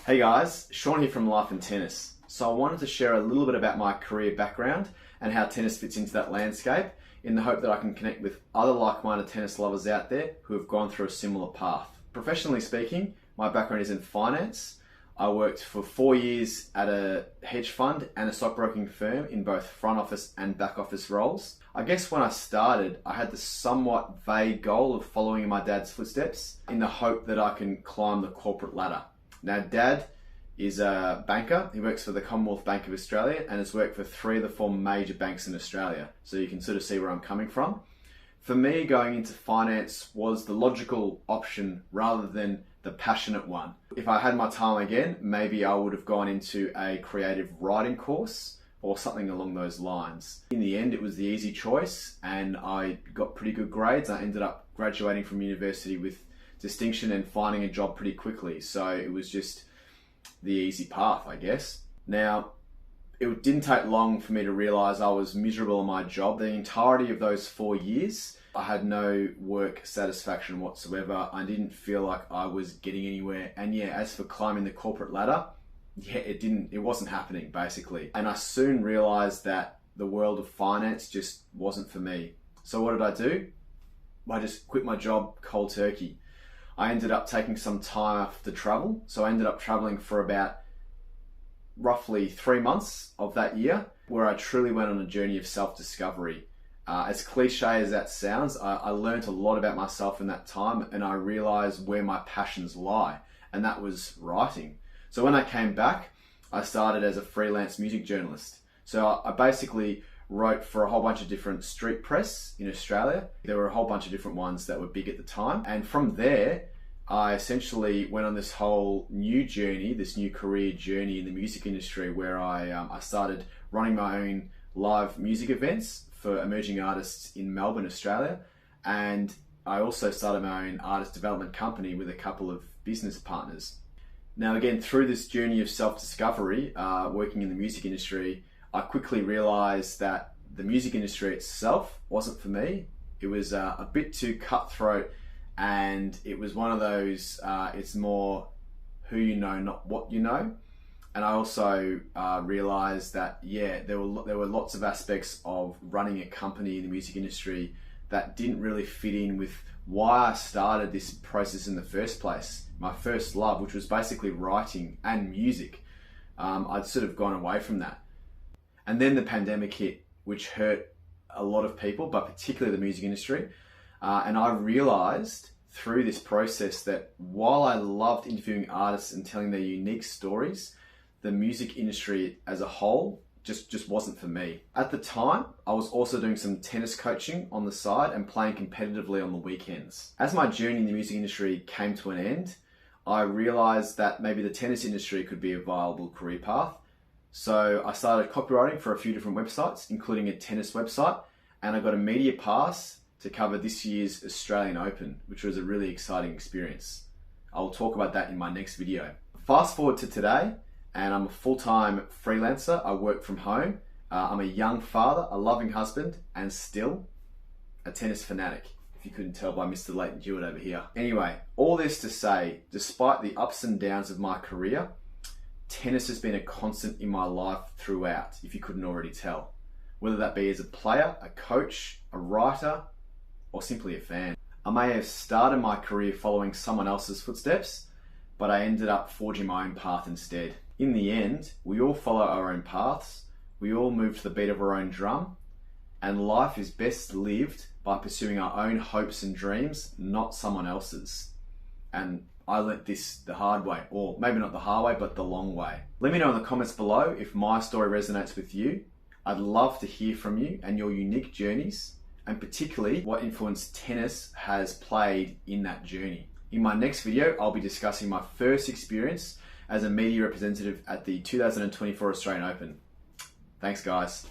Hey guys, Sean here from Life and Tennis. So I wanted to share a little bit about my career background and how tennis fits into that landscape in the hope that I can connect with other like-minded tennis lovers out there who have gone through a similar path. Professionally speaking, my background is in finance. I worked for 4 years at a hedge fund and a stockbroking firm in both front office and back office roles. I guess when I started, I had the somewhat vague goal of following in my dad's footsteps in the hope that I can climb the corporate ladder. Now, Dad is a banker. He works for the Commonwealth Bank of Australia and has worked for 3 of the 4 major banks in Australia. So you can sort of see where I'm coming from. For me, going into finance was the logical option rather than the passionate one. If I had my time again, maybe I would have gone into a creative writing course or something along those lines. In the end, it was the easy choice and I got pretty good grades. I ended up graduating from university with distinction and finding a job pretty quickly. So it was just the easy path, I guess. Now, it didn't take long for me to realize I was miserable in my job. The entirety of those 4 years, I had no work satisfaction whatsoever. I didn't feel like I was getting anywhere. And yeah, as for climbing the corporate ladder, it wasn't happening basically. And I soon realized that the world of finance just wasn't for me. So what did I do? I just quit my job cold turkey. I ended up taking some time off to travel. So I ended up traveling for about roughly 3 months of that year, where I truly went on a journey of self-discovery. As cliche as that sounds, I learned a lot about myself in that time and I realized where my passions lie, and that was writing. So when I came back, I started as a freelance music journalist. So I basically wrote for a whole bunch of different street press in Australia. There were a whole bunch of different ones that were big at the time. And from there, I essentially went on this whole new journey, this new career journey in the music industry where I started running my own live music events for emerging artists in Melbourne, Australia. And I also started my own artist development company with a couple of business partners. Now, again, through this journey of self-discovery, working in the music industry, I quickly realized that the music industry itself wasn't for me. It was a bit too cutthroat, and it was one of those, it's more who you know, not what you know. And I also realized that, there were lots of aspects of running a company in the music industry that didn't really fit in with why I started this process in the first place. My first love, which was basically writing and music. I'd sort of gone away from that. And then the pandemic hit, which hurt a lot of people, but particularly the music industry. And I realized through this process that while I loved interviewing artists and telling their unique stories, the music industry as a whole just wasn't for me. At the time, I was also doing some tennis coaching on the side and playing competitively on the weekends. As my journey in the music industry came to an end, I realized that maybe the tennis industry could be a viable career path. So I started copywriting for a few different websites, including a tennis website, and I got a media pass to cover this year's Australian Open, which was a really exciting experience. I'll talk about that in my next video. Fast forward to today, and I'm a full-time freelancer. I work from home. I'm a young father, a loving husband, and still a tennis fanatic, if you couldn't tell by Mr. Leighton Hewitt over here. Anyway, all this to say, despite the ups and downs of my career, tennis has been a constant in my life throughout, if you couldn't already tell. Whether that be as a player, a coach, a writer, or simply a fan. I may have started my career following someone else's footsteps, but I ended up forging my own path instead. In the end, we all follow our own paths, we all move to the beat of our own drum, and life is best lived by pursuing our own hopes and dreams, not someone else's. And I learnt this the hard way, or maybe not the hard way, but the long way. Let me know in the comments below if my story resonates with you. I'd love to hear from you and your unique journeys, and particularly what influence tennis has played in that journey. In my next video, I'll be discussing my first experience as a media representative at the 2024 Australian Open. Thanks, guys.